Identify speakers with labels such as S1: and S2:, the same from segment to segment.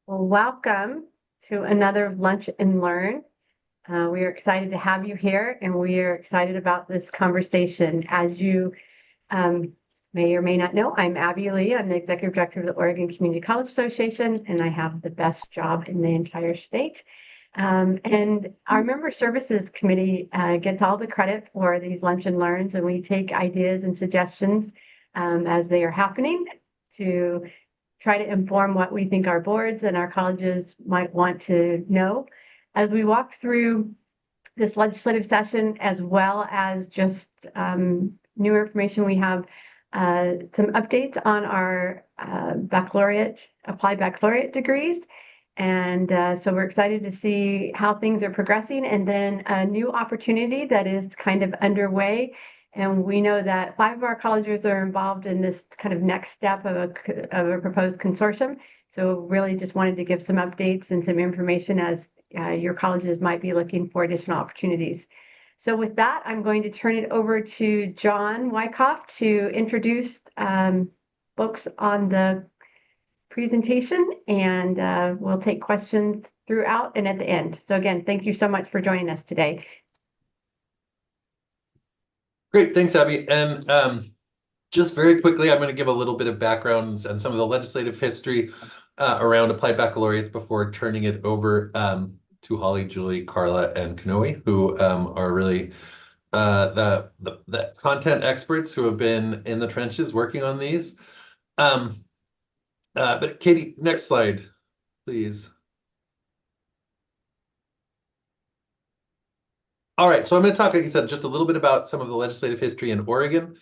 S1: Well, welcome to another Lunch and Learn. We are excited to have you here, and we are excited about this conversation. As you um, may or may not know, I'm Abby Lee. I'm the Executive Director of the Oregon Community College Association, and I have the best job in the entire state. And our Member Services Committee gets all the credit for these Lunch and Learns, and we take ideas and suggestions as they are happening to try to inform what we think our boards and our colleges might want to know. As we walk through this legislative session, as well as just new information, we have some updates on our applied baccalaureate degrees. And so we're excited to see how things are progressing, and then a new opportunity that is kind of underway. And we know that 5 of our colleges are involved in this kind of next step of a proposed consortium. So really just wanted to give some updates and some information as your colleges might be looking for additional opportunities. So with that, I'm going to turn it over to John Wyckoff to introduce folks on the presentation, and we'll take questions throughout and at the end. So again, thank you so much for joining us today.
S2: Great, thanks, Abby. And just very quickly, I'm going to give a little bit of background and some of the legislative history around applied baccalaureates before turning it over to Holly, Julie, Carla, and Kanoe, who are really the content experts who have been in the trenches working on these. But Katie, next slide, please. All right, so I'm going to talk, like you said, just a little bit about some of the legislative history in Oregon.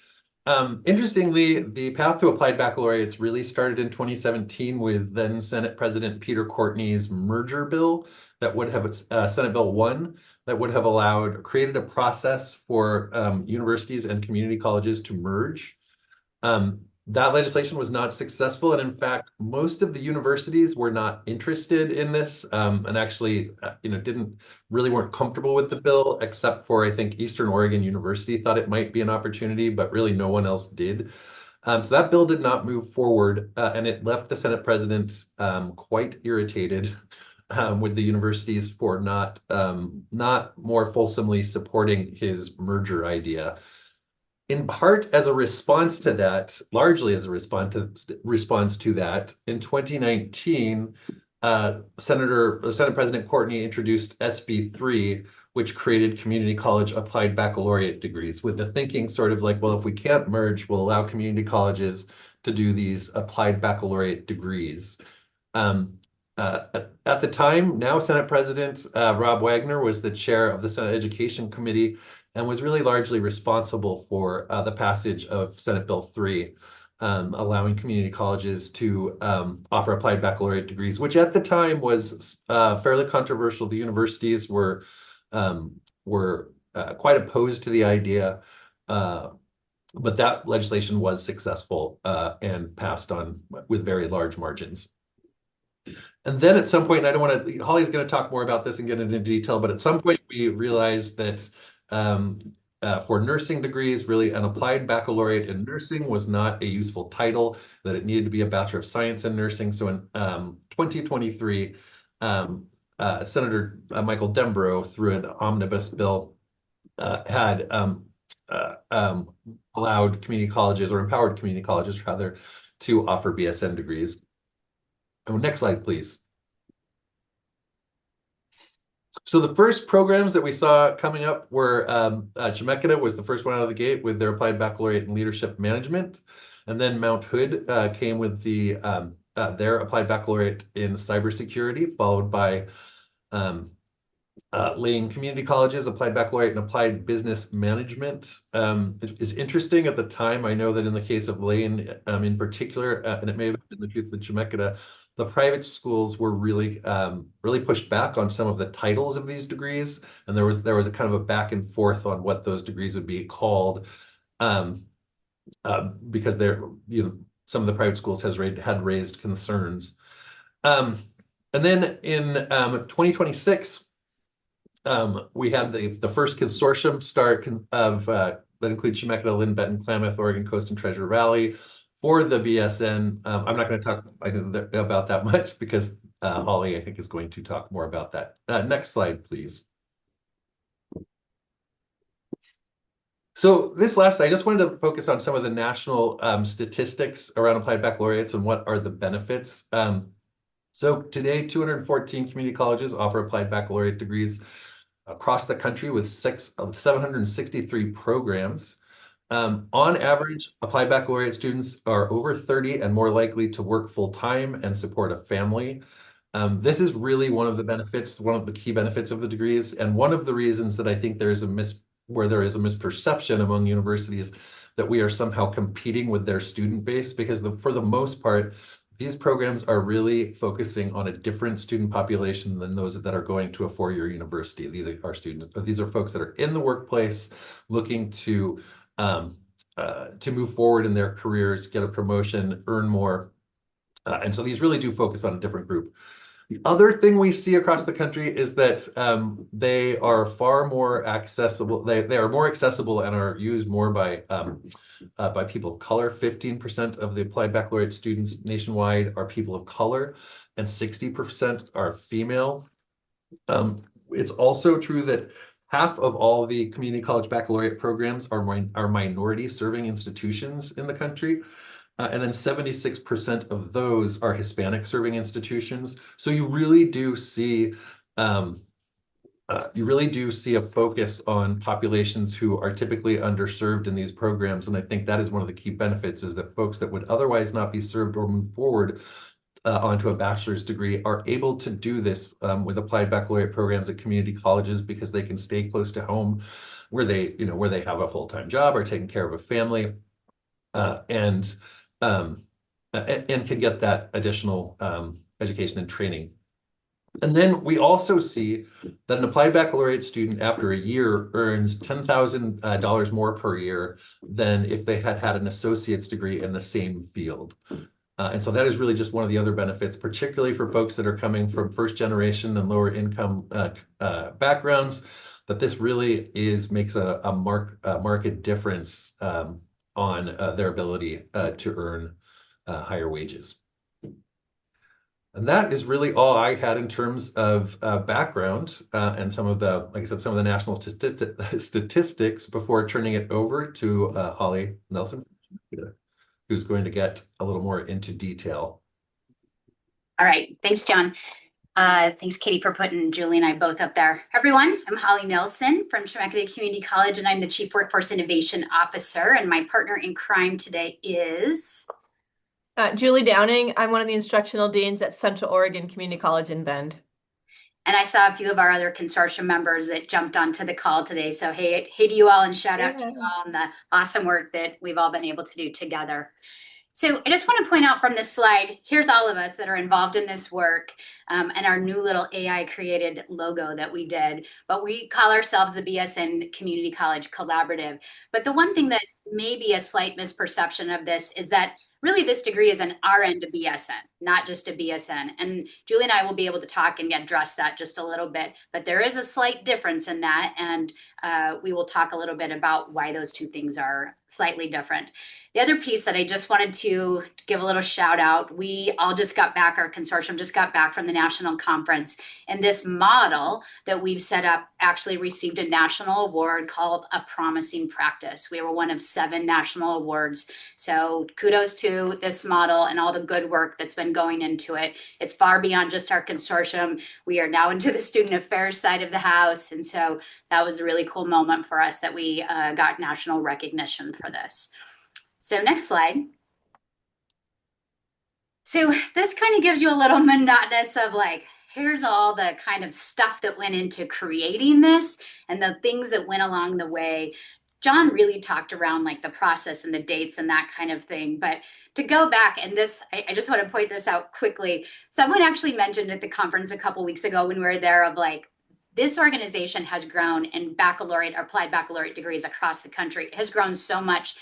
S2: Interestingly, the path to applied baccalaureates really started in 2017 with then Senate President Peter Courtney's merger bill that would have Senate Bill 1 that would have created a process for universities and community colleges to merge. That legislation was not successful, and in fact, most of the universities were not interested in this, and actually, weren't comfortable with the bill, except for I think Eastern Oregon University thought it might be an opportunity, but really no one else did. So that bill did not move forward, and it left the Senate president quite irritated with the universities for not more fulsomely supporting his merger idea. In part as a response to that, largely as a response to that, in 2019, Senate President Courtney introduced SB 3, which created community college applied baccalaureate degrees, with the thinking sort of like, well, if we can't merge, we'll allow community colleges to do these applied baccalaureate degrees. At the time, now Senate President Rob Wagner was the chair of the Senate Education Committee and was really largely responsible for the passage of Senate Bill 3, allowing community colleges to offer applied baccalaureate degrees, which at the time was fairly controversial. The universities were quite opposed to the idea, but that legislation was successful and passed on with very large margins. And then at some point, and I don't want to, Holly's going to talk more about this and get into detail, but at some point we realized that for nursing degrees, really an applied baccalaureate in nursing was not a useful title, that it needed to be a Bachelor of Science in nursing. So in 2023, Senator Michael Dembrow, through an omnibus bill, had allowed community colleges, or empowered community colleges rather, to offer BSN degrees. Oh, next slide, please. So the first programs that we saw coming up were Chemeketa was the first one out of the gate with their Applied Baccalaureate in Leadership Management. And then Mount Hood came with their Applied Baccalaureate in Cybersecurity, followed by Lane Community College's Applied Baccalaureate in Applied Business Management. It is interesting at the time, I know that in the case of Lane in particular, and it may have been the truth with Chemeketa, the private schools were really pushed back on some of the titles of these degrees, and there was a kind of a back and forth on what those degrees would be called, because some of the private schools had raised concerns. And then in 2026, we had the first consortium start that includes Chemeketa, Lynn, Benton, Klamath, Oregon Coast, and Treasure Valley for the BSN. I'm not going to talk about that much because Holly, I think, is going to talk more about that. Next slide, please. So this last, I just wanted to focus on some of the national statistics around applied baccalaureates and what are the benefits. So today, 214 community colleges offer applied baccalaureate degrees across the country with 763 programs. On average, applied baccalaureate students are over 30 and more likely to work full-time and support a family. This is really one of the benefits, one of the key benefits of the degrees, and one of the reasons that I think there is a misperception among universities that we are somehow competing with their student base, because for the most part, these programs are really focusing on a different student population than those that are going to a four-year university. These are students, but these are folks that are in the workplace looking to move forward in their careers, get a promotion, earn more. And so these really do focus on a different group. The other thing we see across the country is that they are far more accessible. They are more accessible and are used more by people of color. 15% of the applied baccalaureate students nationwide are people of color, and 60% are female. It's also true that half of all the community college baccalaureate programs are minority serving institutions in the country. And then 76% of those are Hispanic serving institutions. So you really do see a focus on populations who are typically underserved in these programs. And I think that is one of the key benefits, is that folks that would otherwise not be served or move forward onto a bachelor's degree are able to do this with applied baccalaureate programs at community colleges, because they can stay close to home, where they have a full-time job or taking care of a family, and can get that additional education and training. And then we also see that an applied baccalaureate student after a year earns $10,000 more per year than if they had had an associate's degree in the same field. And so that is really just one of the other benefits, particularly for folks that are coming from first generation and lower income backgrounds, that this really makes a marked difference on their ability to earn higher wages. And that is really all I had in terms of background and some of the, like I said, some of the national statistics before turning it over to Holly Nelson, who's going to get a little more into detail.
S3: All right, thanks, John. Thanks, Katie, for putting Julie and I both up there. Everyone, I'm Holly Nelson from Chemeketa Community College, and I'm the Chief Workforce Innovation Officer. And my partner in crime today is
S4: Julie Downing. I'm one of the instructional deans at Central Oregon Community College in Bend.
S3: And I saw a few of our other consortium members that jumped onto the call today. So hey to you all, and shout out to you all on the awesome work that we've all been able to do together. So I just want to point out from this slide, here's all of us that are involved in this work, and our new little AI created logo that we did. But we call ourselves the BSN Community College Collaborative. But the one thing that may be a slight misperception of this is that really this degree is an RN to BSN, not just a BSN. And Julie and I will be able to talk and address that just a little bit, but there is a slight difference in that. And we will talk a little bit about why those two things are slightly different. The other piece that I just wanted to give a little shout out, we all just got back, our consortium just got back from the national conference, and this model that we've set up actually received a national award called A Promising Practice. We were one of 7 national awards. So kudos to this model and all the good work that's been going into it. It's far beyond just our consortium. We are now into the student affairs side of the house. And so that was a really cool moment for us that we got national recognition for this. So next slide. So this kind of gives you a little monotonous of like, here's all the kind of stuff that went into creating this and the things that went along the way. John really talked around like the process and the dates and that kind of thing. But to go back, and this, I just want to point this out quickly. Someone actually mentioned at the conference a couple weeks ago when we were there of like, this organization has grown in baccalaureate or applied baccalaureate degrees across the country. It has grown so much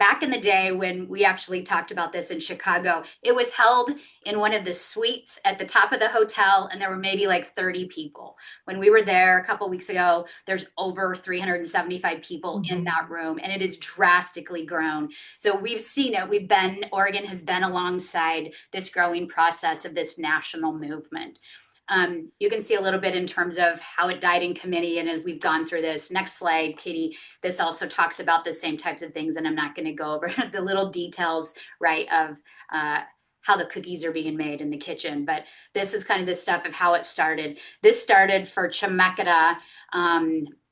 S3: back in the day when we actually talked about this in Chicago, it was held in one of the suites at the top of the hotel, and there were maybe like 30 people. When we were there a couple weeks ago, there's over 375 people in that room, and it has drastically grown. So we've seen it. Oregon has been alongside this growing process of this national movement. You can see a little bit in terms of how it died in committee, and as we've gone through this. Next slide, Katie. This also talks about the same types of things, and I'm not going to go over the little details, right, of how the cookies are being made in the kitchen. But this is kind of the stuff of how it started. This started for Chemeketa,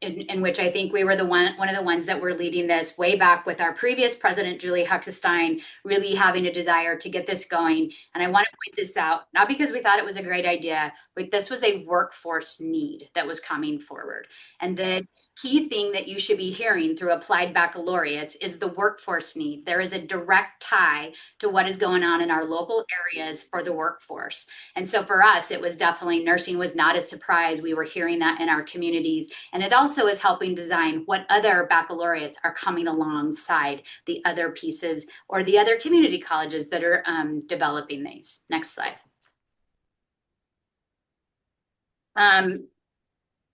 S3: in which I think we were one of the ones that were leading this way back with our previous president, Julie Huckestein, really having a desire to get this going. And I want to point this out, not because we thought it was a great idea, but this was a workforce need that was coming forward. And the key thing that you should be hearing through Applied Baccalaureates is the workforce need. There is a direct tie to what is going on in our local areas for the workforce. And so for us, it was definitely, nursing was not a surprise. We were hearing that in our communities. And it also is helping design what other baccalaureates are coming alongside the other pieces or the other community colleges that are developing these. Next slide.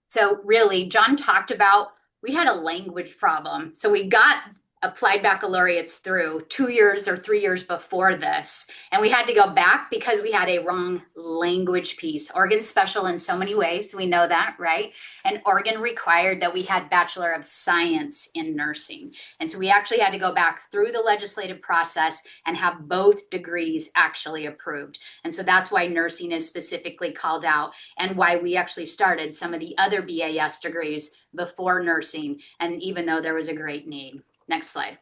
S3: So really, John talked about, we had a language problem. So we got Applied Baccalaureates through 2 years or 3 years before this. And we had to go back because we had a wrong language piece. Oregon's special in so many ways. We know that, right? And Oregon required that we had Bachelor of Science in nursing. And so we actually had to go back through the legislative process and have both degrees actually approved. And so that's why nursing is specifically called out, and why we actually started some of the other BAS degrees before nursing, and even though there was a great need. Next slide.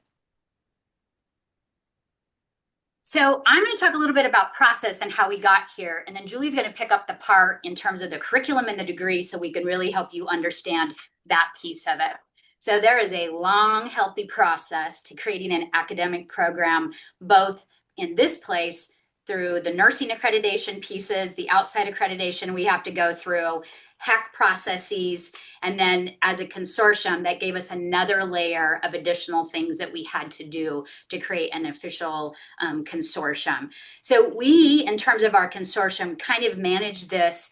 S3: So I'm going to talk a little bit about process and how we got here, and then Julie's going to pick up the part in terms of the curriculum and the degree so we can really help you understand that piece of it. So there is a long, healthy process to creating an academic program, both in this place through the nursing accreditation pieces, the outside accreditation we have to go through, HEC processes, and then as a consortium, that gave us another layer of additional things that we had to do to create an official consortium. So we, in terms of our consortium, kind of manage this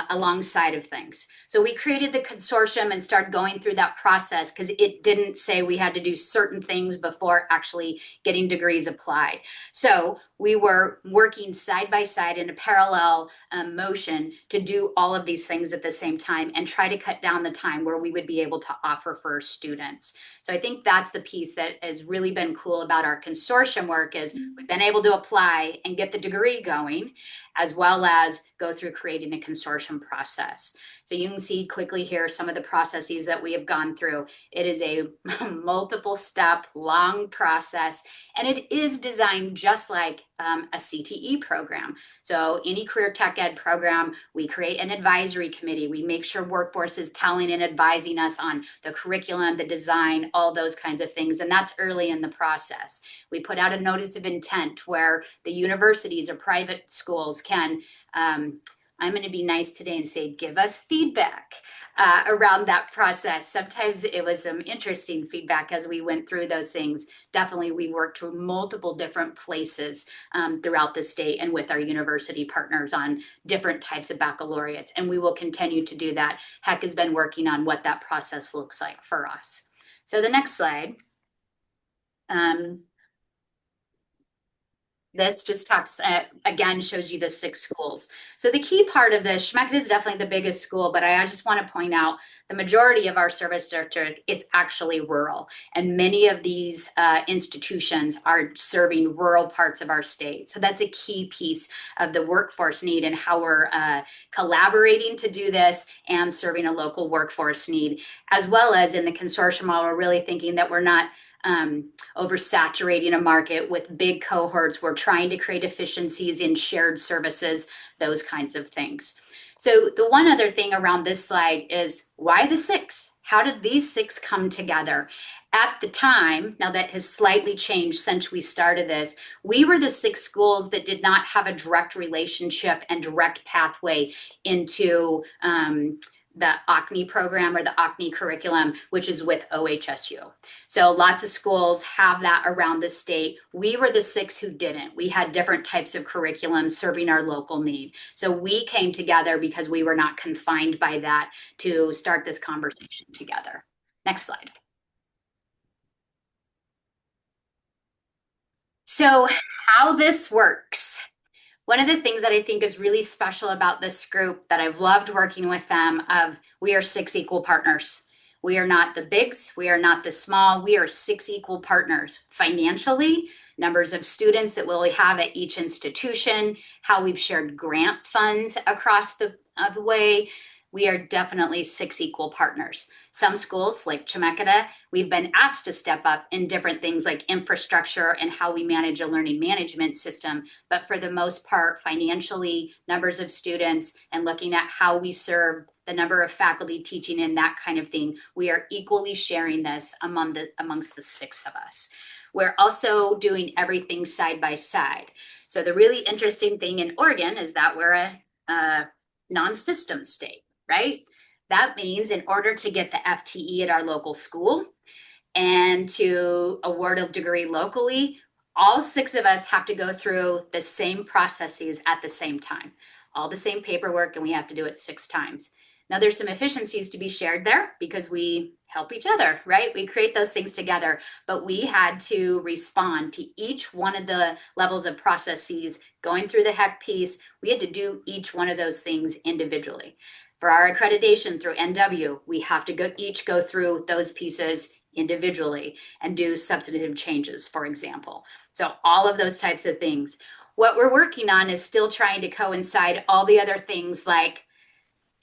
S3: alongside of things. So we created the consortium and started going through that process because it didn't say we had to do certain things before actually getting degrees applied. So we were working side by side in a parallel motion to do all of these things at the same time and try to cut down the time where we would be able to offer for students. So I think that's the piece that has really been cool about our consortium work is we've been able to apply and get the degree going, as well as go through creating a consortium process. So you can see quickly here some of the processes that we have gone through. It is a multiple step, long process, and it is designed just like a CTE program. So any career tech ed program, we create an advisory committee. We make sure workforce is telling and advising us on the curriculum, the design, all those kinds of things. And that's early in the process. We put out a notice of intent where the universities or private schools can, I'm going to be nice today and say, give us feedback around that process. Sometimes it was some interesting feedback as we went through those things. Definitely, we worked to multiple different places throughout the state and with our university partners on different types of baccalaureates. And we will continue to do that. HEC has been working on what that process looks like for us. So the next slide. This just talks, again, shows you the 6 schools. So the key part of this, Chemeketa is definitely the biggest school, but I just want to point out the majority of our service district is actually rural. And many of these institutions are serving rural parts of our state. So that's a key piece of the workforce need and how we're collaborating to do this and serving a local workforce need, as well as in the consortium model, we're really thinking that we're not oversaturating a market with big cohorts. We're trying to create efficiencies in shared services, those kinds of things. So the one other thing around this slide is why the 6? How did these 6 come together? At the time, now that has slightly changed since we started this, we were the 6 schools that did not have a direct relationship and direct pathway into the OCCA program or the OCCA curriculum, which is with OHSU. So lots of schools have that around the state. We were the 6 who didn't. We had different types of curriculum serving our local need. So we came together because we were not confined by that to start this conversation together. Next slide. So how this works. One of the things that I think is really special about this group that I've loved working with them we are 6 equal partners. We are not the bigs, we are not the small, we are 6 equal partners financially, numbers of students that we'll have at each institution, how we've shared grant funds across the way. We are definitely 6 equal partners. Some schools like Chemeketa, we've been asked to step up in different things like infrastructure and how we manage a learning management system. But for the most part, financially, numbers of students, and looking at how we serve the number of faculty teaching and that kind of thing, we are equally sharing this amongst the 6 of us. We're also doing everything side by side. So the really interesting thing in Oregon is that we're a non-system state, right? That means in order to get the FTE at our local school and to award a degree locally, all 6 of us have to go through the same processes at the same time, all the same paperwork, and we have to do it 6 times. Now there's some efficiencies to be shared there because we help each other, right? We create those things together, but we had to respond to each one of the levels of processes going through the HEC piece. We had to do each one of those things individually. For our accreditation through NW, we have to each go through those pieces individually and do substantive changes, for example. So all of those types of things. What we're working on is still trying to coincide all the other things like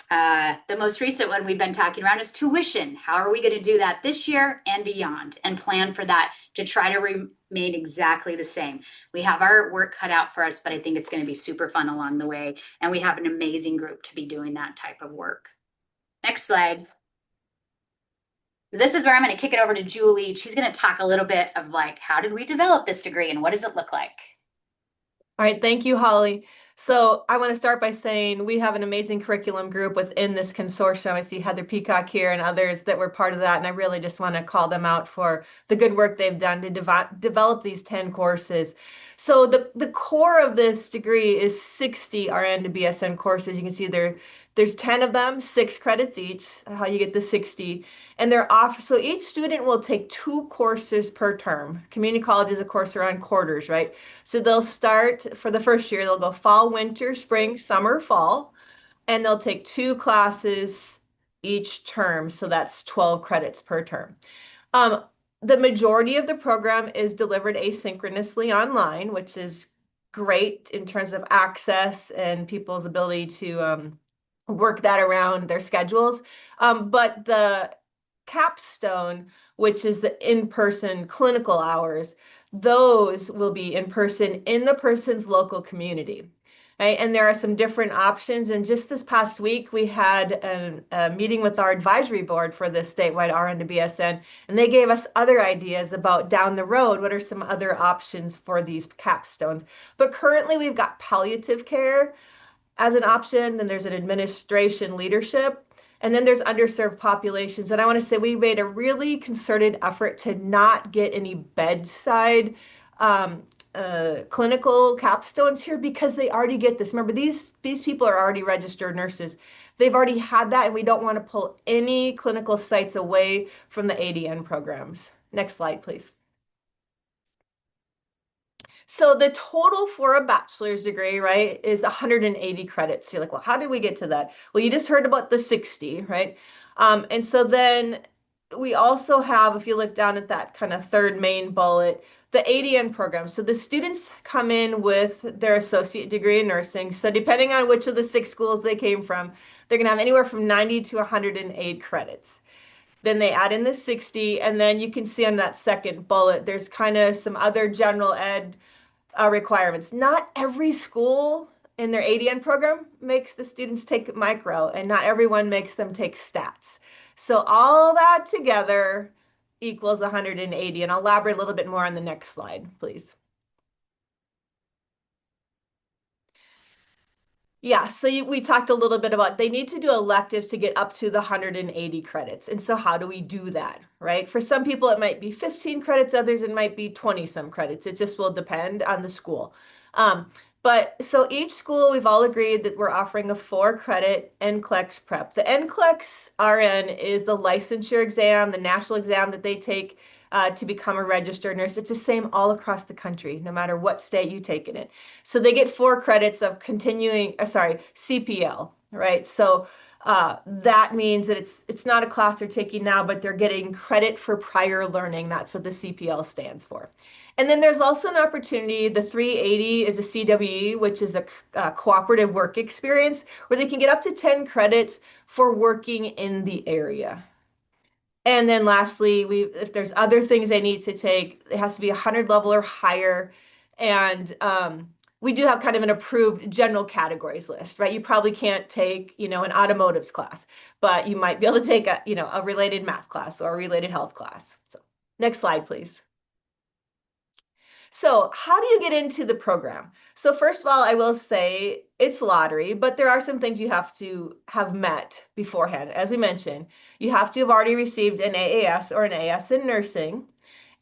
S3: the most recent one we've been talking around is tuition. How are we going to do that this year and beyond and plan for that to try to remain exactly the same? We have our work cut out for us, but I think it's going to be super fun along the way. And we have an amazing group to be doing that type of work. Next slide. This is where I'm going to kick it over to Julie. She's going to talk a little bit of like, how did we develop this degree and what does it look like?
S4: All right, thank you, Holly. So I want to start by saying we have an amazing curriculum group within this consortium. I see Heather Peacock here and others that were part of that, and I really just want to call them out for the good work they've done to develop these 10 courses. So the core of this degree is 60 RN to BSN courses. You can see there's 10 of them, 6 credits each, how you get the 60. And they're off, so each student will take 2 courses per term. Community college is, of course, around quarters, right? So they'll start for the first year, they'll go fall, winter, spring, summer, fall, and they'll take 2 classes each term. So that's 12 credits per term. The majority of the program is delivered asynchronously online, which is great in terms of access and people's ability to work that around their schedules. But the capstone, which is the in-person clinical hours, those will be in person in the person's local community. Right? And there are some different options. And just this past week, we had a meeting with our advisory board for this statewide RN to BSN, and they gave us other ideas about down the road, what are some other options for these capstones. But currently, we've got palliative care as an option, then there's an administration leadership, and then there's underserved populations. And I want to say we made a really concerted effort to not get any bedside clinical capstones here because they already get this. Remember, these people are already registered nurses. They've already had that, and we don't want to pull any clinical sites away from the ADN programs. Next slide, please. So the total for a bachelor's degree, right, is 180 credits. You're like, well, how did we get to that? Well, you just heard about the 60, right? And so then we also have, if you look down at that kind of third main bullet, the ADN program. So the students come in with their associate degree in nursing. So depending on which of the 6 schools they came from, they're going to have anywhere from 90 to 108 credits. Then they add in the 60, and then you can see on that second bullet, there's kind of some other general ed requirements. Not every school in their ADN program makes the students take micro, and not everyone makes them take stats. So all that together equals 180, and I'll elaborate a little bit more on the next slide, please. Yeah, so we talked a little bit about they need to do electives to get up to the 180 credits. And so how do we do that, right? For some people, it might be 15 credits, others it might be 20 some credits. It just will depend on the school. But so each school, we've all agreed that we're offering a 4-credit NCLEX prep. The NCLEX RN is the licensure exam, the national exam that they take to become a registered nurse. It's the same all across the country, no matter what state you take it in. So they get 4 credits of CPL, right? So that means that it's not a class they're taking now, but they're getting credit for prior learning. That's what the CPL stands for. And then there's also an opportunity, the 380 is a CWE, which is a cooperative work experience, where they can get up to 10 credits for working in the area. And then lastly, if there's other things they need to take, it has to be 100 level or higher. And we do have kind of an approved general categories list, right? You probably can't take, an automotives class, but you might be able to take a related math class or a related health class. So next slide, please. So how do you get into the program? So first of all, I will say it's lottery, but there are some things you have to have met beforehand. As we mentioned, you have to have already received an AAS or an AS in nursing,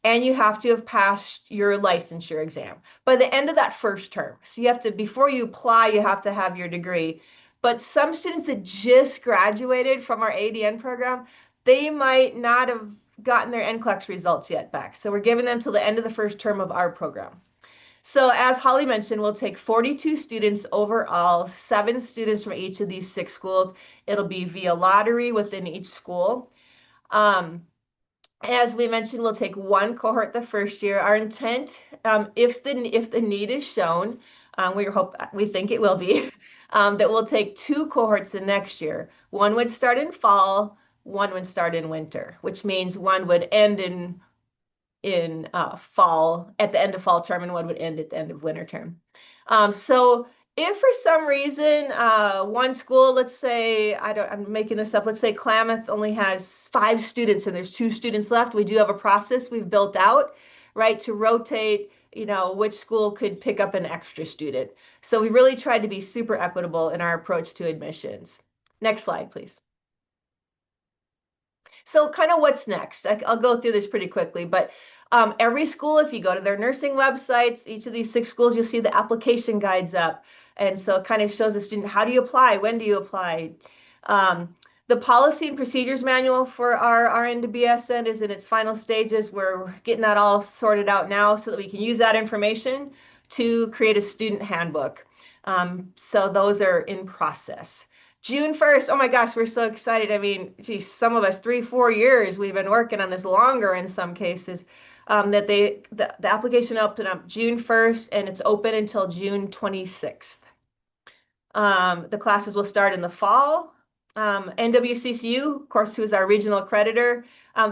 S4: and you have to have passed your licensure exam by the end of that first term. So you have to, before you apply, you have to have your degree. But some students that just graduated from our ADN program, they might not have gotten their NCLEX results yet back. So we're giving them till the end of the first term of our program. So as Holly mentioned, we'll take 42 students overall, 7 students from each of these 6 schools. It'll be via lottery within each school. As we mentioned, we'll take 1 cohort the first year. Our intent, if the need is shown, we think it will be, that we'll take 2 cohorts the next year. One would start in fall, one would start in winter, which means one would end in fall, at the end of fall term, and one would end at the end of winter term. So if for some reason one school, let's say, I'm making this up, let's say Klamath only has 5 students and there's 2 students left, we do have a process we've built out, right, to rotate, which school could pick up an extra student. So we really tried to be super equitable in our approach to admissions. Next slide, please. So kind of what's next? I'll go through this pretty quickly, but every school, if you go to their nursing websites, each of these 6 schools, you'll see the application guides up. And so it kind of shows the student, how do you apply? When do you apply? The policy and procedures manual for our RN to BSN is in its final stages. We're getting that all sorted out now so that we can use that information to create a student handbook. So those are in process. June 1st, oh my gosh, we're so excited. I mean, geez, some of us 3-4 years, we've been working on this longer in some cases, that the application opened up June 1st and it's open until June 26th. The classes will start in the fall. NWCCU, of course, who is our regional accreditor,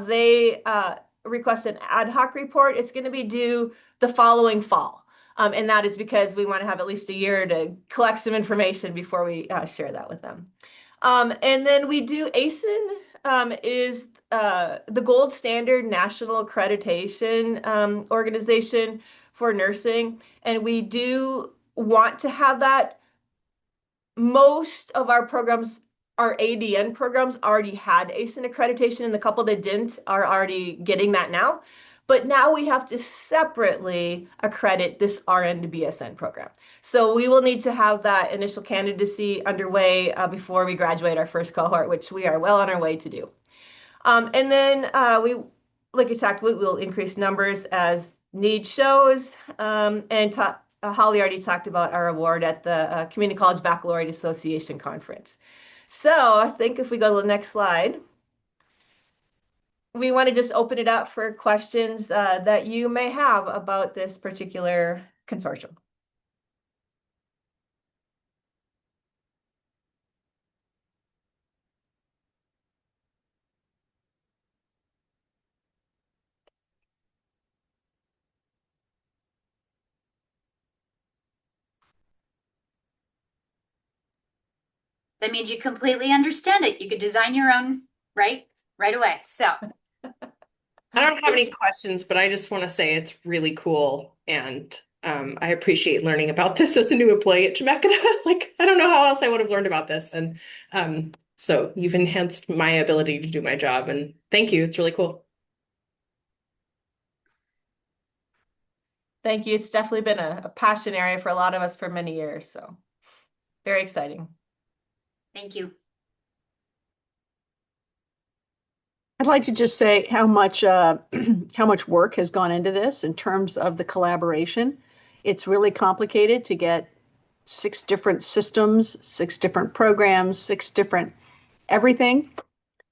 S4: they request an ad hoc report. It's going to be due the following fall. And that is because we want to have at least a year to collect some information before we share that with them. And then we do ASIN, is the gold standard national accreditation organization for nursing. And we do want to have that. Most of our programs, our ADN programs, already had ASIN accreditation, and the couple that didn't are already getting that now. But now we have to separately accredit this RN to BSN program. So we will need to have that initial candidacy underway before we graduate our first cohort, which we are well on our way to do. And then like I talked, we will increase numbers as need shows. And Holly already talked about our award at the Community College Baccalaureate Association Conference. So I think if we go to the next slide, we want to just open it up for questions that you may have about this particular consortium.
S3: That means you completely understand it. You could design your own, right away. So
S5: I don't have any questions, but I just want to say it's really cool. And I appreciate learning about this as a new employee at Chemeketa. Like, I don't know how else I would have learned about this. And so you've enhanced my ability to do my job. And thank you. It's really cool.
S4: Thank you. It's definitely been a passion area for a lot of us for many years. So very exciting.
S3: Thank you.
S6: I'd like to just say how much how much work has gone into this in terms of the collaboration. It's really complicated to get 6 different systems, 6 different programs, 6 different everything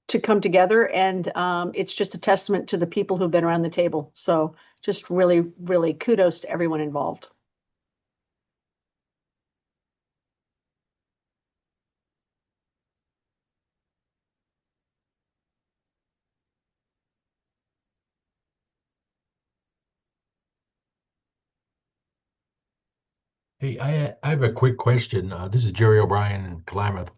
S6: to come together. And it's just a testament to the people who've been around the table. So just really, really kudos to everyone involved.
S7: Hey, I have a quick question. This is Jerry O'Brien in Klamath.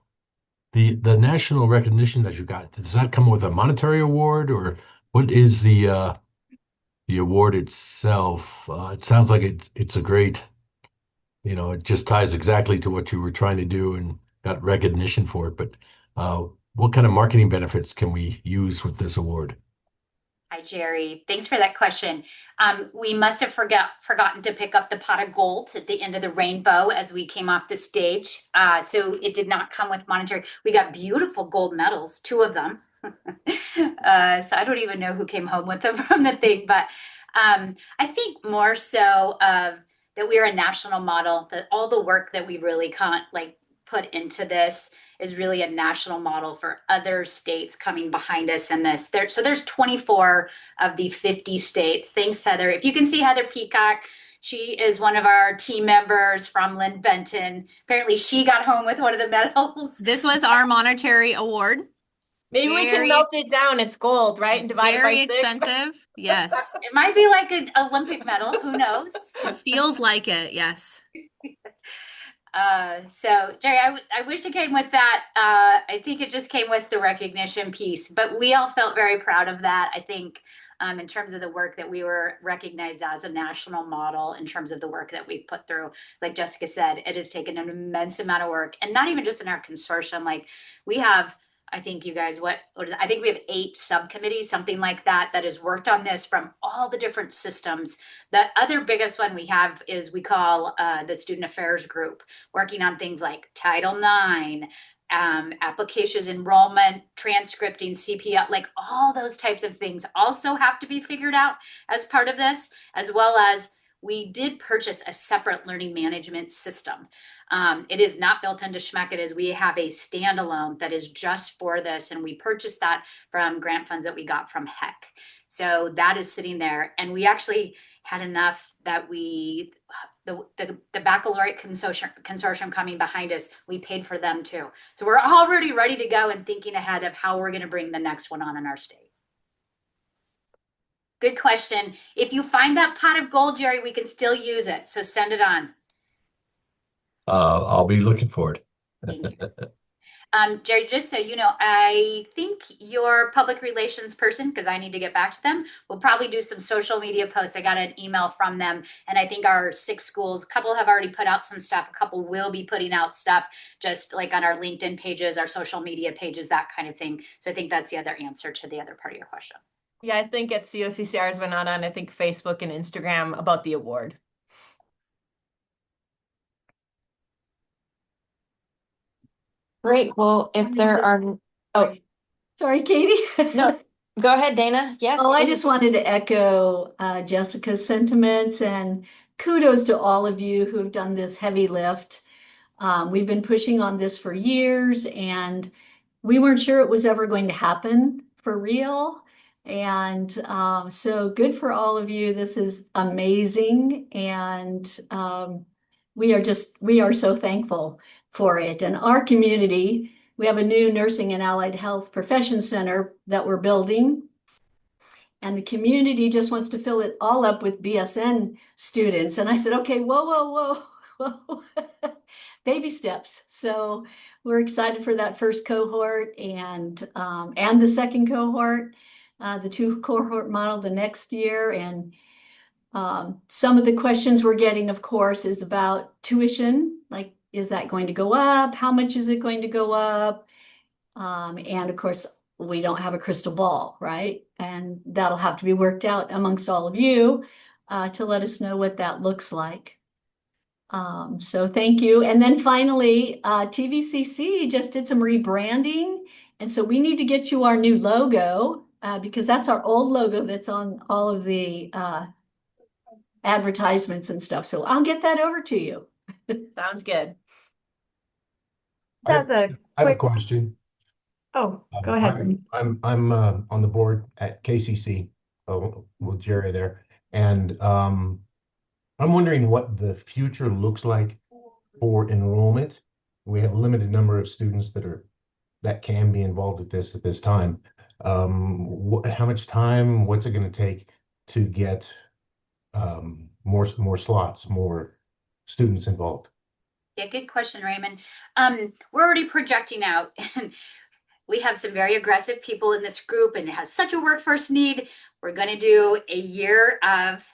S7: The national recognition that you got, does that come with a monetary award, or what is the award itself? It sounds like it's a great, it just ties exactly to what you were trying to do and got recognition for it. But what kind of marketing benefits can we use with this award?
S3: Hi, Jerry. Thanks for that question. We must have forgotten to pick up the pot of gold at the end of the rainbow as we came off the stage. So it did not come with monetary. We got beautiful gold medals, 2 of them. So I don't even know who came home with them from the thing, but I think more so of that we're a national model, that all the work that we really can't put into this is really a national model for other states coming behind us in this. So there's 24 of the 50 states. Thanks, Heather. If you can see Heather Peacock, she is one of our team members from Lynn Benton. Apparently she got home with one of the medals.
S8: This was our monetary award.
S4: Maybe we can melt it down. It's gold, right? And divide it by 6.
S8: Very expensive. Yes.
S3: It might be like an Olympic medal. Who knows?
S8: It feels like it. Yes.
S3: So Jerry, I wish it came with that. I think it just came with the recognition piece, but we all felt very proud of that. I think in terms of the work that we were recognized as a national model, in terms of the work that we put through, like Jessica said, it has taken an immense amount of work, and not even just in our consortium. Like we have, I think you guys, I think we have 8 subcommittees, something like that has worked on this from all the different systems. The other biggest one we have is we call the Student Affairs Group, working on things like Title IX, applications, enrollment, transcripting, CPL, like all those types of things also have to be figured out as part of this, as well as we did purchase a separate learning management system. It is not built into Chemeketa. We have a standalone that is just for this, and we purchased that from grant funds that we got from HEC. So that is sitting there, and we actually had enough that the Baccalaureate consortium coming behind us, we paid for them too. So we're already ready to go and thinking ahead of how we're going to bring the next one on in our state. Good question. If you find that pot of gold, Jerry, we can still use it. So send it on.
S7: I'll be looking for it.
S3: Thank you. Jerry, just so you know, I think your public relations person, because I need to get back to them, will probably do some social media posts. I got an email from them, and I think our 6 schools, a couple have already put out some stuff. A couple will be putting out stuff just like on our LinkedIn pages, our social media pages, that kind of thing. So I think that's the other answer to the other part of your question.
S4: Yeah, I think at OCCA's went out on, I think, Facebook and Instagram about the award.
S9: Great. Well, if there are, oh,
S10: sorry, Katie.
S9: no, go ahead, Dana. Yes.
S10: Oh, I just wanted to echo Jessica's sentiments and kudos to all of you who have done this heavy lift. We've been pushing on this for years, and we weren't sure it was ever going to happen for real. And so good for all of you. This is amazing. And we are so thankful for it. And our community, we have a new nursing and allied health profession center that we're building. And the community just wants to fill it all up with BSN students. And I said, okay, whoa. Baby steps. So we're excited for that first cohort and the second cohort, the 2 cohort model the next year. And Some of the questions we're getting, of course, is about tuition. Like, is that going to go up? How much is it going to go up? And of course, we don't have a crystal ball, right? And that'll have to be worked out amongst all of you to let us know what that looks like. So thank you. And then finally, TVCC just did some rebranding. And so we need to get you our new logo because that's our old logo that's on all of the advertisements and stuff. So I'll get that over to you.
S4: Sounds good.
S1: That's a
S7: I have a
S1: quick,
S7: question.
S1: oh, go ahead.
S7: I'm on the board at KCC with Jerry there, and I'm wondering what the future looks like for enrollment. We have a limited number of students that can be involved at this time. How much time? What's it going to take to get more slots, more students involved?
S3: Yeah, good question, Raymond. We're already projecting out. We have some very aggressive people in this group and it has such a workforce need. We're going to do a year of,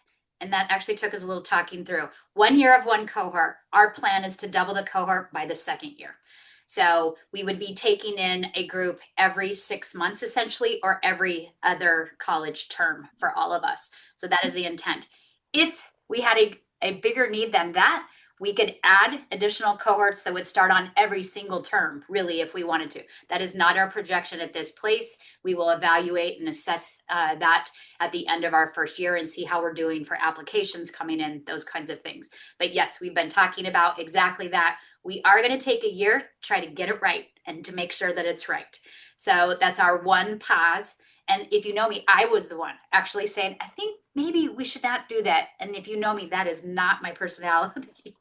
S3: and that actually took us a little talking through, 1 year of one cohort. Our plan is to double the cohort by the second year. So we would be taking in a group every 6 months, essentially, or every other college term for all of us. So that is the intent. If we had a bigger need than that, we could add additional cohorts that would start on every single term, really, if we wanted to. That is not our projection at this place. We will evaluate and assess that at the end of our first year and see how we're doing for applications coming in, those kinds of things. But yes, we've been talking about exactly that. We are going to take a year, try to get it right and to make sure that it's right. So that's our one pause. And if you know me, I was the one actually saying, I think maybe we should not do that. And if you know me, that is not my personality.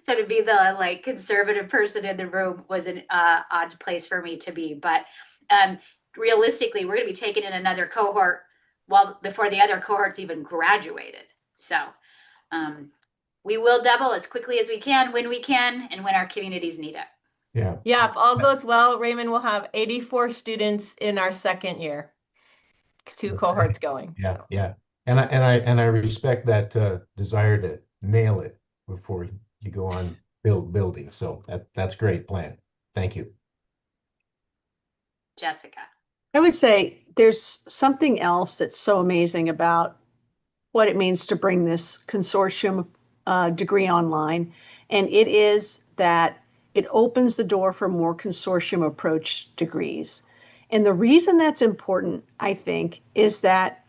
S3: So to be the conservative person in the room was an odd place for me to be. But realistically, we're going to be taking in another cohort before the other cohorts even graduated. So we will double as quickly as we can, when we can, and when our communities need it.
S7: Yeah.
S4: Yeah, if all goes well, Raymond will have 84 students in our second year. 2 cohorts going.
S7: Yeah,
S4: so.
S7: yeah. And I respect that desire to nail it before you go on building. So that's a great plan. Thank you.
S3: Jessica.
S6: I would say there's something else that's so amazing about what it means to bring this consortium degree online. And it is that it opens the door for more consortium approach degrees. And the reason that's important, I think, is that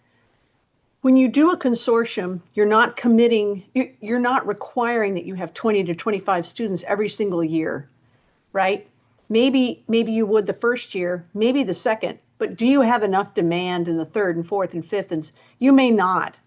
S6: when you do a consortium, you're not committing, you're not requiring that you have 20 to 25 students every single year, right? Maybe you would the first year, maybe the second, but do you have enough demand in the third and fourth and fifth? And you may not.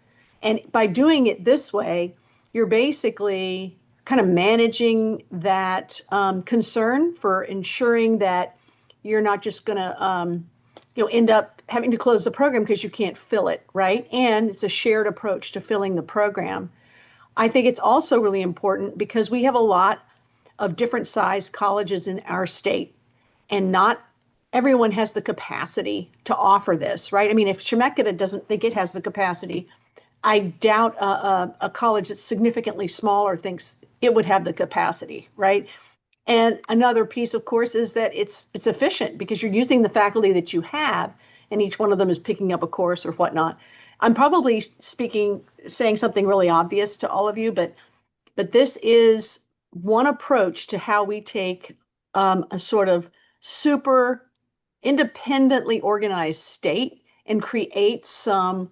S6: And by doing it this way, you're basically kind of managing that concern for ensuring that you're not just going to end up having to close the program because you can't fill it, right? And it's a shared approach to filling the program. I think it's also really important because we have a lot of different size colleges in our state, and not everyone has the capacity to offer this, right? I mean, if Chemeketa doesn't think it has the capacity, I doubt a college that's significantly smaller thinks it would have the capacity, right? And another piece, of course, is that it's efficient because you're using the faculty that you have, and each one of them is picking up a course or whatnot. I'm probably saying something really obvious to all of you, but this is one approach to how we take a sort of super independently organized state and create some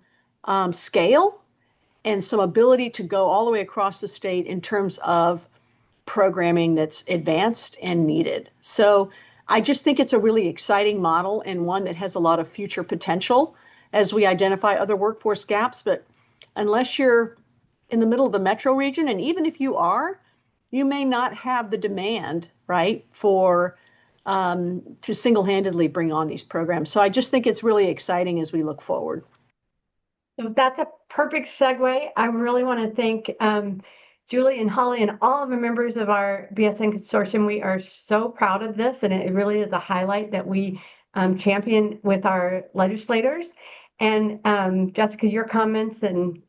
S6: scale and some ability to go all the way across the state in terms of programming that's advanced and needed. So I just think it's a really exciting model and one that has a lot of future potential as we identify other workforce gaps. But unless you're in the middle of the metro region, and even if you are, you may not have the demand, right, for to single-handedly bring on these programs. So I just think it's really exciting as we look forward.
S1: So that's a perfect segue. I really want to thank Julie and Holly and all of the members of our BSN consortium. We are so proud of this, and it really is a highlight that we champion with our legislators. And Jessica, your comments and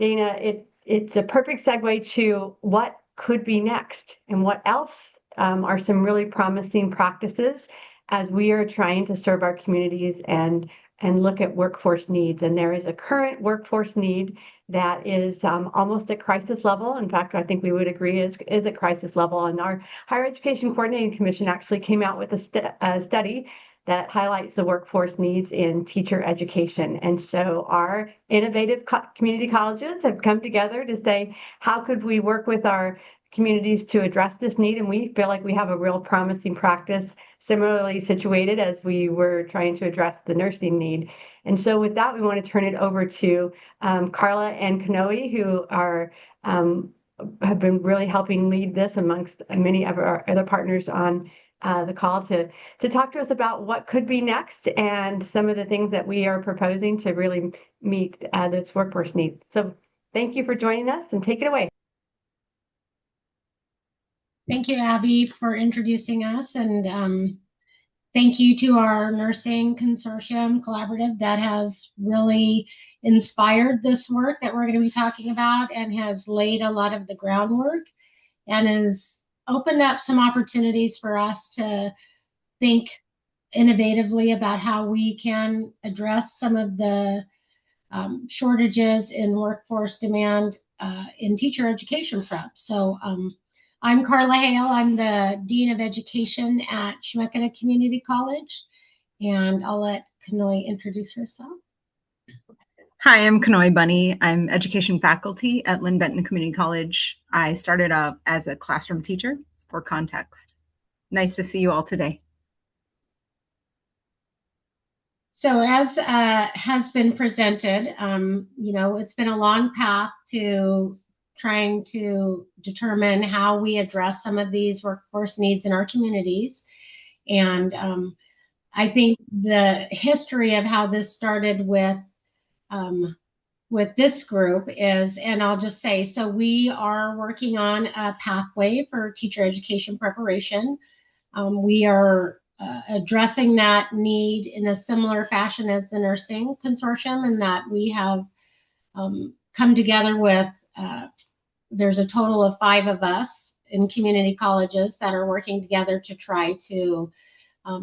S1: Dana, it's a perfect segue to what could be next and what else are some really promising practices as we are trying to serve our communities and look at workforce needs. And there is a current workforce need that is almost at crisis level. In fact, I think we would agree is at crisis level. And our Higher Education Coordinating Commission actually came out with a study that highlights the workforce needs in teacher education. And so our innovative community colleges have come together to say, how could we work with our communities to address this need? And we feel like we have a real promising practice similarly situated as we were trying to address the nursing need. And so with that, we want to turn it over to Carla and Kanoe, who are have been really helping lead this amongst many of our other partners on the call to talk to us about what could be next and some of the things that we are proposing to really meet this workforce need. So thank you for joining us, and take it away.
S11: Thank you, Abby, for introducing us, and thank you to our nursing consortium collaborative that has really inspired this work that we're going to be talking about and has laid a lot of the groundwork and has opened up some opportunities for us to think innovatively about how we can address some of the shortages in workforce demand in teacher education prep. So I'm Carla Hale. I'm the Dean of Education at Chemeketa Community College, and I'll let Kanoe introduce herself.
S12: Hi, I'm Kanoe Bunny. I'm education faculty at Lynn Benton Community College. I started out as a classroom teacher for context. Nice to see you all today.
S11: So as has been presented, it's been a long path to trying to determine how we address some of these workforce needs in our communities. And I think the history of how this started with this group is, and I'll just say, so we are working on a pathway for teacher education preparation. We are addressing that need in a similar fashion as the nursing consortium, in that we have come together with, there's a total of 5 of us in community colleges that are working together to try to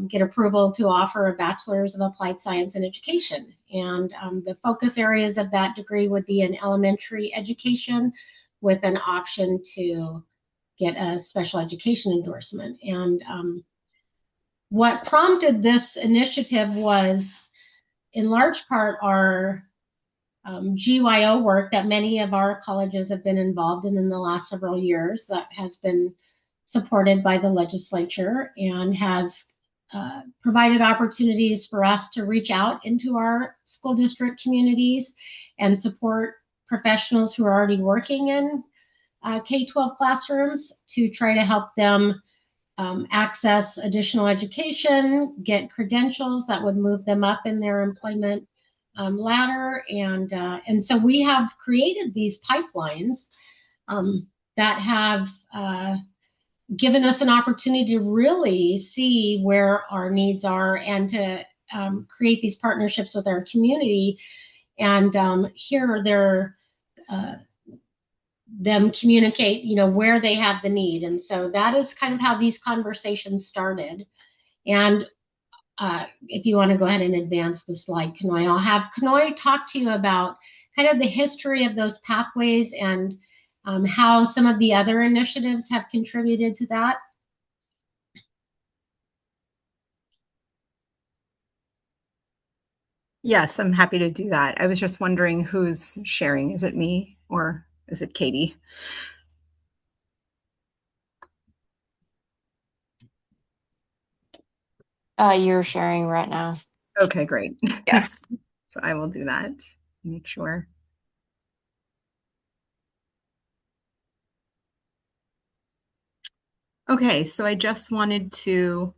S11: get approval to offer a Bachelor's of Applied Science in Education. And the focus areas of that degree would be in elementary education with an option to get a special education endorsement. And what prompted this initiative was, in large part, our GYO work that many of our colleges have been involved in the last several years, that has been supported by the legislature and has provided opportunities for us to reach out into our school district communities and support professionals who are already working in K-12 classrooms to try to help them access additional education, get credentials that would move them up in their employment ladder. And so we have created these pipelines that have given us an opportunity to really see where our needs are and to create these partnerships with our community and hear them communicate, where they have the need. And so that is kind of how these conversations started. And if you want to go ahead and advance the slide, Kanoe, I'll have Kanoe talk to you about kind of the history of those pathways and how some of the other initiatives have contributed to that.
S12: Yes, I'm happy to do that. I was just wondering who's sharing. Is it me or is it Katie?
S9: You're sharing right now.
S12: Okay, great.
S9: Yes.
S12: So I will do that. Make sure. Okay, so I just wanted to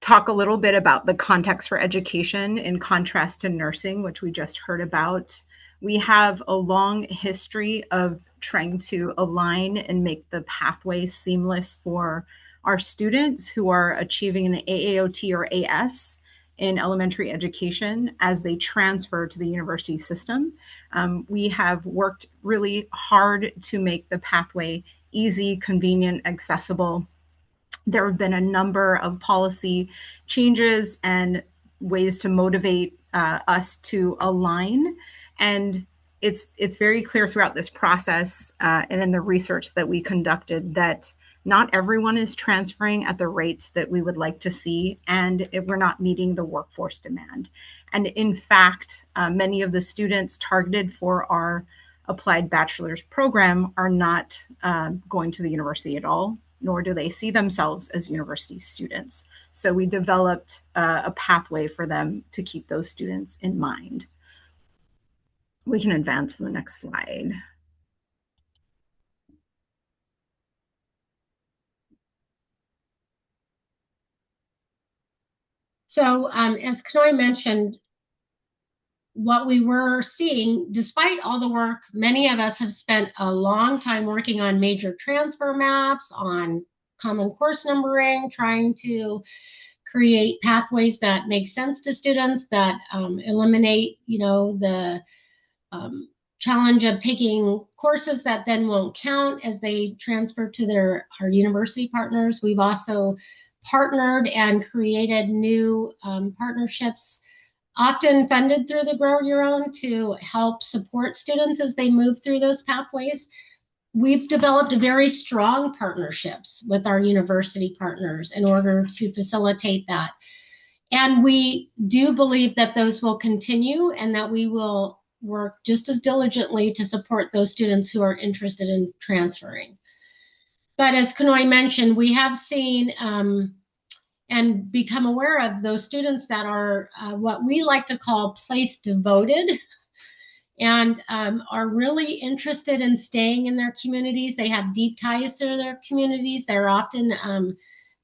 S12: talk a little bit about the context for education in contrast to nursing, which we just heard about. We have a long history of trying to align and make the pathway seamless for our students who are achieving an AAOT or AS in elementary education as they transfer to the university system. We have worked really hard to make the pathway easy, convenient, accessible. There have been a number of policy changes and ways to motivate us to align. And it's very clear throughout this process and in the research that we conducted that not everyone is transferring at the rates that we would like to see, and we're not meeting the workforce demand. And in fact, many of the students targeted for our applied bachelor's program are not going to the university at all, nor do they see themselves as university students. So we developed a pathway for them to keep those students in mind. We can advance to the next slide.
S11: So as Kanoi mentioned, what we were seeing, despite all the work, many of us have spent a long time working on major transfer maps, on common course numbering, trying to create pathways that make sense to students, that eliminate, the challenge of taking courses that then won't count as they transfer to our university partners. We've also partnered and created new partnerships, often funded through the Grow Your Own, to help support students as they move through those pathways. We've developed very strong partnerships with our university partners in order to facilitate that. And we do believe that those will continue and that we will work just as diligently to support those students who are interested in transferring. But as Kanoi mentioned, we have seen and become aware of those students that are what we like to call place devoted, and are really interested in staying in their communities. They have deep ties to their communities. They're often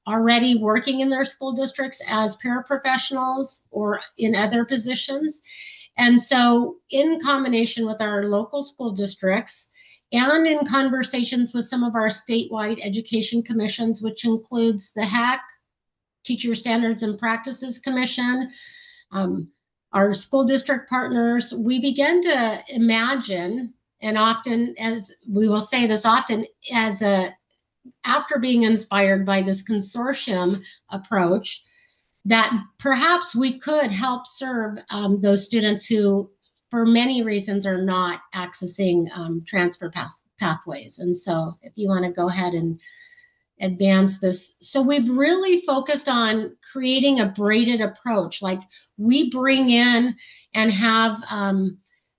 S11: already working in their school districts as paraprofessionals or in other positions. And so in combination with our local school districts and in conversations with some of our statewide education commissions, which includes the HAC, Teacher Standards and Practices Commission, our school district partners, we begin to imagine, and often, as we will say this often, after being inspired by this consortium approach, that perhaps we could help serve those students who, for many reasons, are not accessing transfer pathways. And so if you want to go ahead and advance this. So we've really focused on creating a braided approach. Like, we bring in and have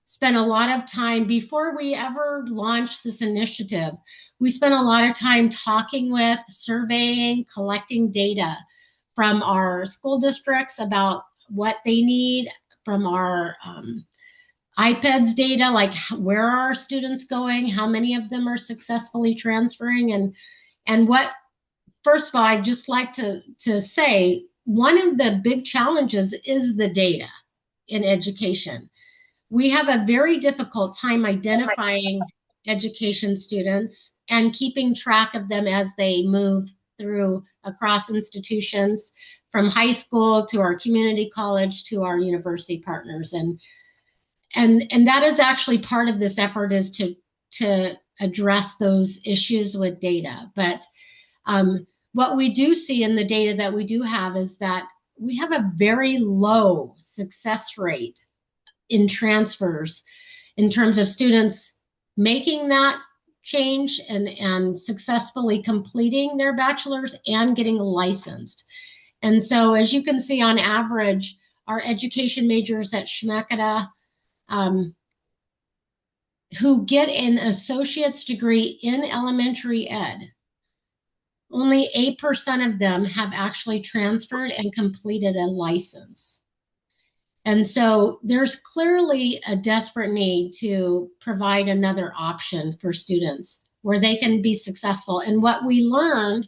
S11: spent a lot of time before we ever launched this initiative. We spent a lot of time talking with, surveying, collecting data from our school districts about what they need, from our IPEDS data, like where are our students going, how many of them are successfully transferring, and what, first of all, I'd just like to say, one of the big challenges is the data in education. We have a very difficult time identifying education students and keeping track of them as they move through across institutions, from high school to our community college to our university partners. And that is actually part of this effort, is to address those issues with data. But what we do see in the data that we do have is that we have a very low success rate in transfers in terms of students making that change and successfully completing their bachelor's and getting licensed. And so, as you can see, on average, our education majors at Schmeketa who get an associate's degree in elementary ed, only 8% of them have actually transferred and completed a license. And so there's clearly a desperate need to provide another option for students where they can be successful. And what we learned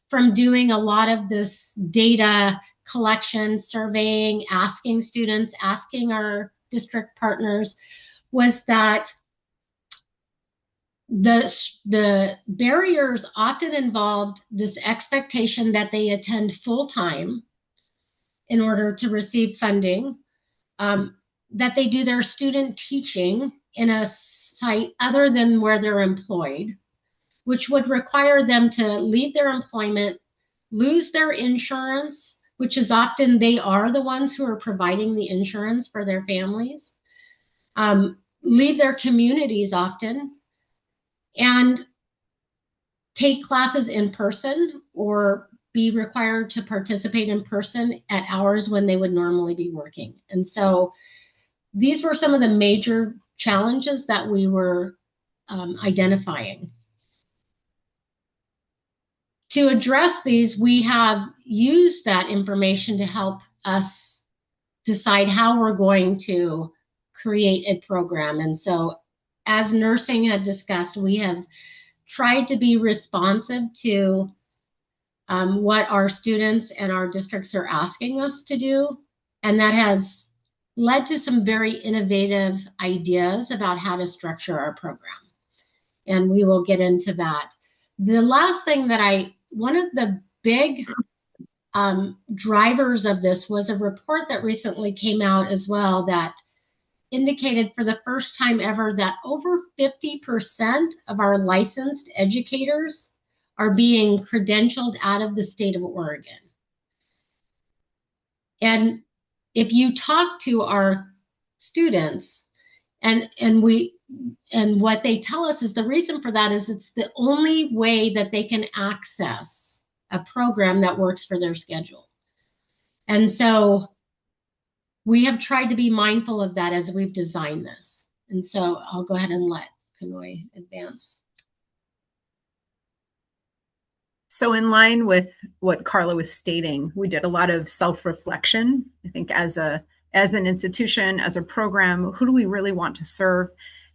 S11: from doing a lot of this data collection, surveying, asking students, asking our district partners, was that the barriers often involved this expectation that they attend full-time in order to receive funding, that they do their student teaching in a site other than where they're employed, which would require them to leave their employment, lose their insurance, which is often they are the ones who are providing the insurance for their families, leave their communities often, and take classes in person or be required to participate in person at hours when they would normally be working. And so these were some of the major challenges that we were identifying. To address these, we have used that information to help us decide how we're going to create a program. And so, as nursing had discussed, we have tried to be responsive to what our students and our districts are asking us to do. And that has led to some very innovative ideas about how to structure our program. And we will get into that. The last thing that one of the big drivers of this was a report that recently came out as well that indicated for the first time ever that over 50% of our licensed educators are being credentialed out of the state of Oregon. And if you talk to our students, and what they tell us is the reason for that is it's the only way that they can access a program that works for their schedule. And so we have tried to be mindful of that as we've designed this. And so I'll go ahead and let Kanoy advance.
S12: So in line with what Carla was stating, we did a lot of self-reflection. I think as an institution, as a program, who do we really want to serve?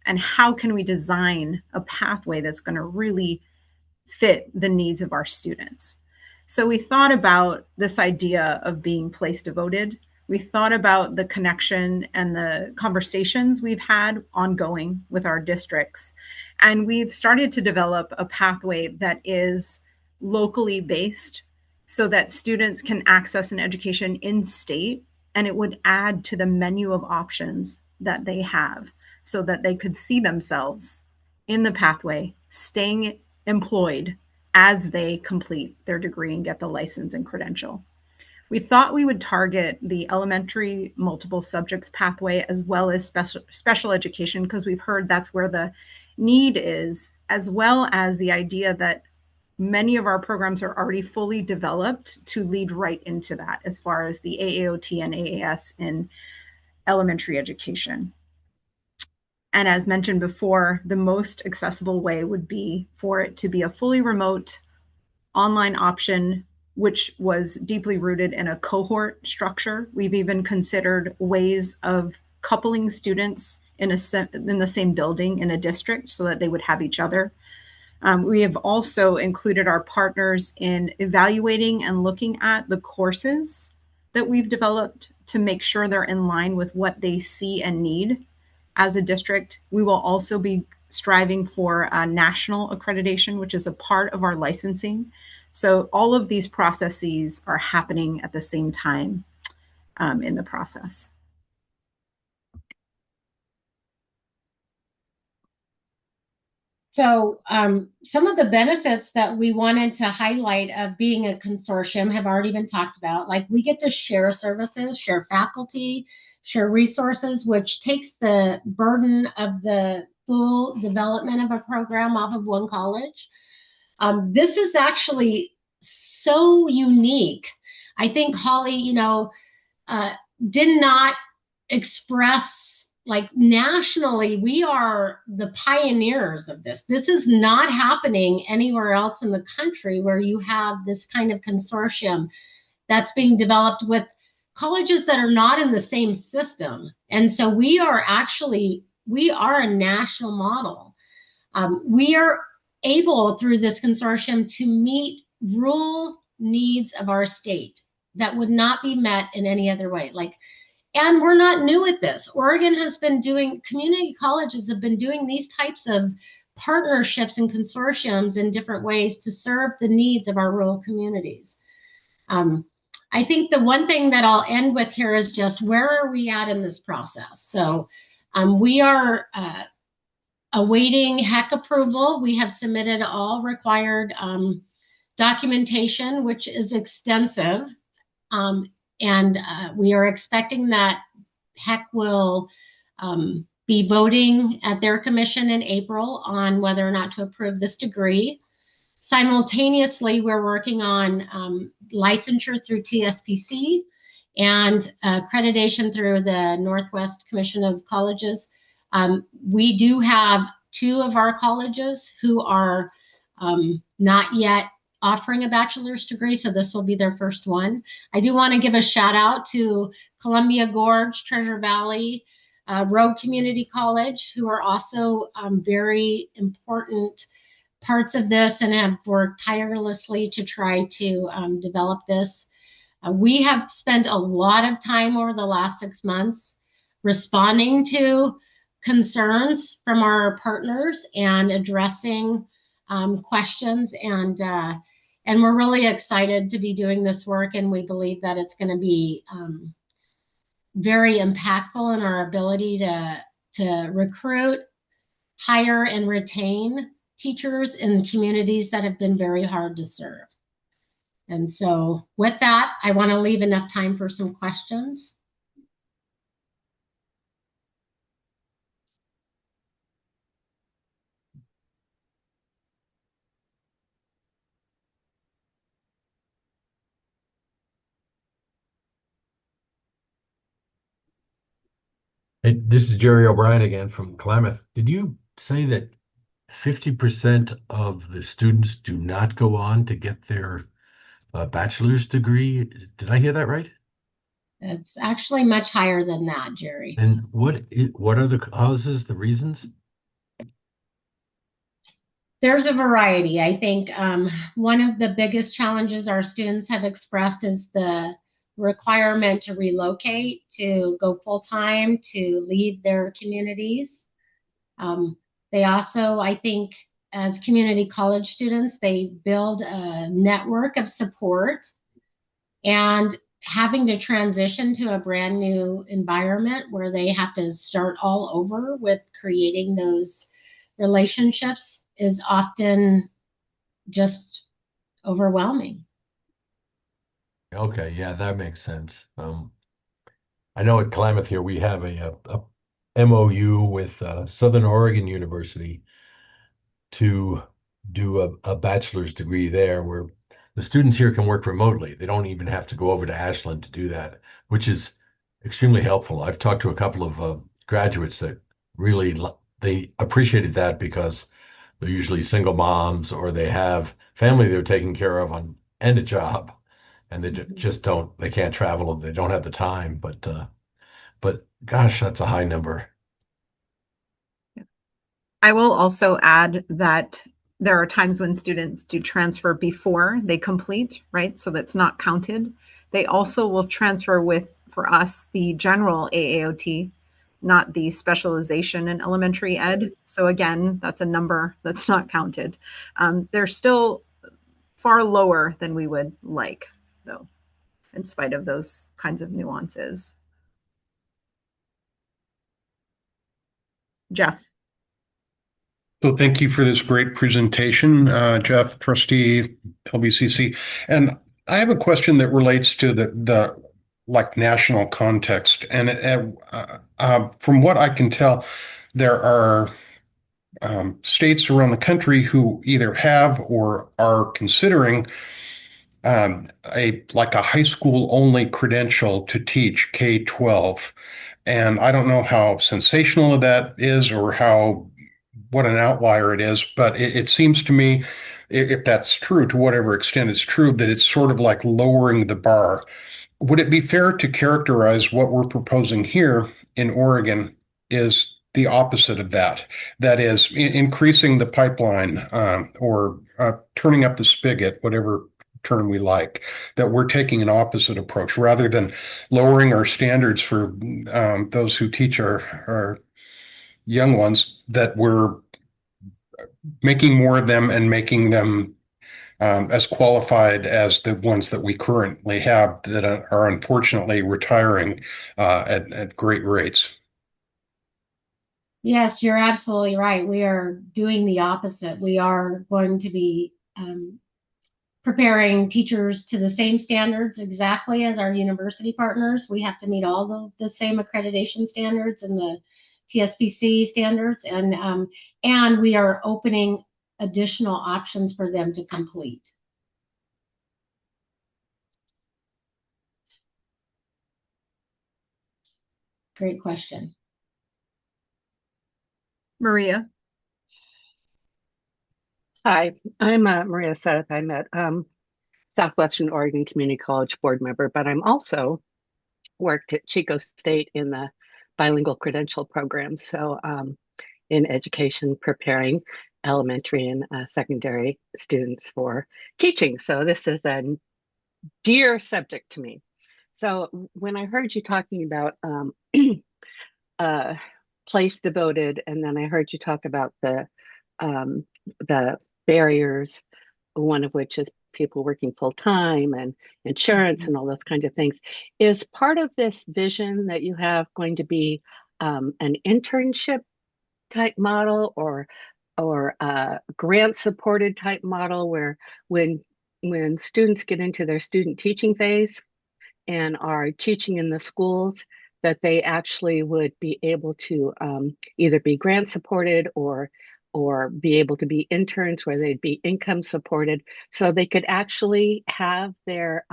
S12: And how can we design a pathway that's going to really fit the needs of our students? So we thought about this idea of being place devoted. We thought about the connection and the conversations we've had ongoing with our districts. And we've started to develop a pathway that is locally based so that students can access an education in state, and it would add to the menu of options that they have so that they could see themselves in the pathway, staying employed as they complete their degree and get the license and credential. We thought we would target the elementary multiple subjects pathway as well as special education because we've heard that's where the need is, as well as the idea that many of our programs are already fully developed to lead right into that as far as the AAOT and AAS in elementary education. And as mentioned before, the most accessible way would be for it to be a fully remote online option, which was deeply rooted in a cohort structure. We've even considered ways of coupling students in the same building in a district so that they would have each other. We have also included our partners in evaluating and looking at the courses that we've developed to make sure they're in line with what they see and need as a district. We will also be striving for national accreditation, which is a part of our licensing. So all of these processes are happening at the same time in the process.
S11: So some of the benefits that we wanted to highlight of being a consortium have already been talked about. Like we get to share services, share faculty, share resources, which takes the burden of the full development of a program off of one college. This is actually so unique. I think Holly, did not express like nationally, we are the pioneers of this. This is not happening anywhere else in the country where you have this kind of consortium that's being developed with colleges that are not in the same system. And so we are a national model. We are able through this consortium to meet rural needs of our state that would not be met in any other way. And we're not new at this. Oregon has been doing, community colleges have been doing these types of partnerships and consortiums in different ways to serve the needs of our rural communities. I think the one thing that I'll end with here is just where are we at in this process? So we are awaiting HEC approval. We have submitted all required documentation, which is extensive. And we are expecting that HEC will be voting at their commission in April on whether or not to approve this degree. Simultaneously, we're working on licensure through TSPC and accreditation through the Northwest Commission of Colleges. We do have 2 of our colleges who are not yet offering a bachelor's degree, so this will be their first one. I do want to give a shout out to Columbia Gorge, Treasure Valley, Rogue Community College, who are also very important parts of this and have worked tirelessly to try to develop this. We have spent a lot of time over the last 6 months responding to concerns from our partners and addressing questions, and we're really excited to be doing this work, and we believe that it's going to be very impactful in our ability to recruit, hire, and retain teachers in communities that have been very hard to serve. And so with that, I want to leave enough time for some questions.
S7: Hey, this is Jerry O'Brien again from Klamath. Did you say that 50% of the students do not go on to get their bachelor's degree? Did I hear that right?
S11: It's actually much higher than that, Jerry.
S7: And what are the causes, the reasons?
S11: There's a variety. I think one of the biggest challenges our students have expressed is the requirement to relocate, to go full-time, to leave their communities. They also, I think, as community college students, they build a network of support, and having to transition to a brand new environment where they have to start all over with creating those relationships is often just overwhelming.
S7: Okay, yeah, that makes sense. I know at Klamath here we have a MOU with Southern Oregon University to do a bachelor's degree there where the students here can work remotely. They don't even have to go over to Ashland to do that, which is extremely helpful. I've talked to a couple of graduates that really they appreciated that because they're usually single moms or they have family they're taking care of and a job, and they just they can't travel, they don't have the time. But gosh, that's a high number.
S12: I will also add that there are times when students do transfer before they complete, right? So that's not counted. They also will transfer with, for us, the general AAOT, not the specialization in elementary ed. So again, that's a number that's not counted. They're still far lower than we would like, though, in spite of those kinds of nuances. Jeff.
S13: So thank you for this great presentation, Jeff, trustee, LBCC. And I have a question that relates to the like national context. And from what I can tell, there are states around the country who either have or are considering like a high school only credential to teach K-12. And I don't know how sensational that is or what an outlier it is, but it seems to me, if that's true, to whatever extent it's true, that it's sort of like lowering the bar. Would it be fair to characterize what we're proposing here in Oregon is the opposite of that? That is, increasing the pipeline or turning up the spigot, whatever term we like, that we're taking an opposite approach rather than lowering our standards for those who teach our young ones, that we're making more of them and making them as qualified as the ones that we currently have that are unfortunately retiring at great rates.
S11: Yes, you're absolutely right. We are doing the opposite. We are going to be preparing teachers to the same standards exactly as our university partners. We have to meet all the same accreditation standards and the TSPC standards, and we are opening additional options for them to complete. Great question.
S12: Maria.
S6: Hi, I'm Maria Seth. I'm at Southwestern Oregon Community College board member, but I'm also worked at Chico State in the bilingual credential program. So in education, preparing elementary and secondary students for teaching. So this is a dear subject to me. So when I heard you talking about place devoted, and then I heard you talk about the barriers, one of which is people working full time and insurance and all those kinds of things. Is part of this vision that you have going to be an internship type model or a grant supported type model where when students get into their student teaching phase and are teaching in the schools, that they actually would be able to either be grant supported or be able to be interns where they'd be income supported, so they could actually have their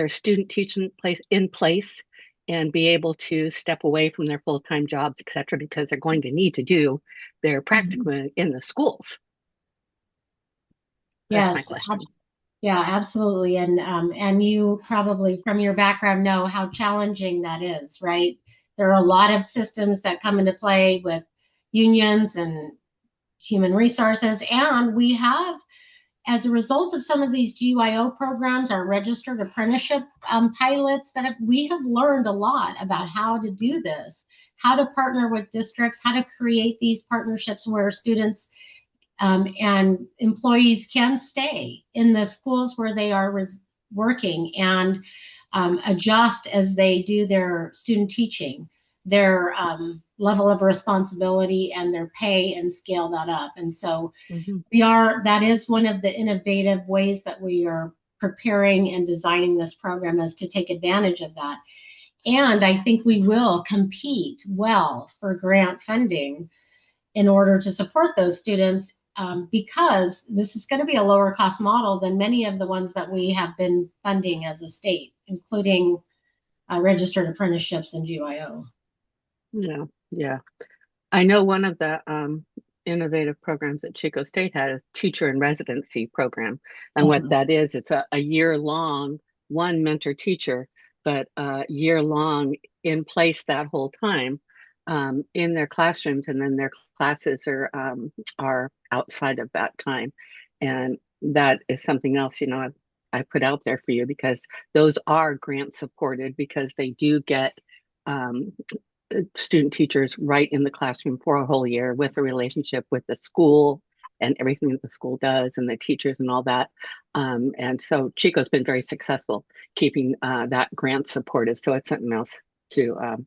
S6: student teaching in place and be able to step away from their full-time jobs, et cetera, because they're going to need to do their practicum in the schools. That's
S11: Yes,
S6: my question.
S11: yeah, absolutely. And you probably from your background know how challenging that is, right? There are a lot of systems that come into play with unions and human resources. And we have, as a result of some of these GYO programs, our registered apprenticeship pilots, we have learned a lot about how to do this, how to partner with districts, how to create these partnerships where students and employees can stay in the schools where they are working and adjust as they do their student teaching, their level of responsibility and their pay, and scale that up. And so that is one of the innovative ways that we are preparing and designing this program, is to take advantage of that. And I think we will compete well for grant funding in order to support those students, because this is going to be a lower cost model than many of the ones that we have been funding as a state, including registered apprenticeships and GYO.
S6: Yeah. I know one of the innovative programs that Chico State had is teacher in residency program. And what that is, it's a year long, one mentor teacher, but year long in place that whole time in their classrooms, and then their classes are outside of that time. And that is something else, I put out there for you, because those are grant supported, because they do get student teachers right in the classroom for a whole year with a relationship with the school and everything that the school does and the teachers and all that. And so Chico's been very successful keeping that grant supported. So it's something else to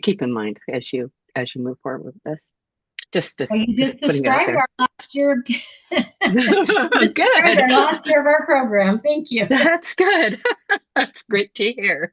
S6: keep in mind as you move forward with this. Just
S11: you just
S6: putting it out
S11: described
S6: there.
S11: our last year.
S6: Good.
S11: Our last year of our program. Thank you.
S6: That's good. That's great to hear.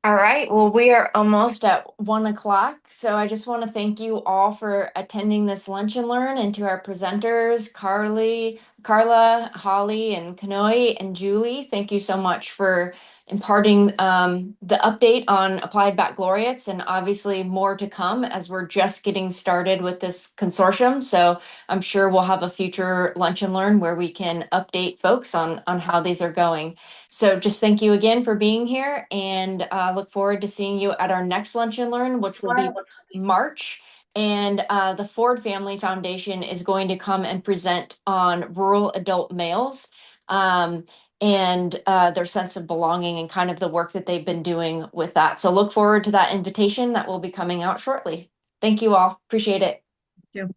S9: All right. Well, we are almost at 1 o'clock. So I just want to thank you all for attending this Lunch and Learn, and to our presenters, Carla, Holly, and Kanoi, and Julie. Thank you so much for imparting the update on Applied Baccalaureates, and obviously more to come as we're just getting started with this consortium. So I'm sure we'll have a future Lunch and Learn where we can update folks on how these are going. So just thank you again for being here, and look forward to seeing you at our next Lunch and Learn, which will be March. And the Ford Family Foundation is going to come and present on rural adult males and their sense of belonging and kind of the work that they've been doing with that. So look forward to that invitation that will be coming out shortly. Thank you all. Appreciate it.
S12: Thank you.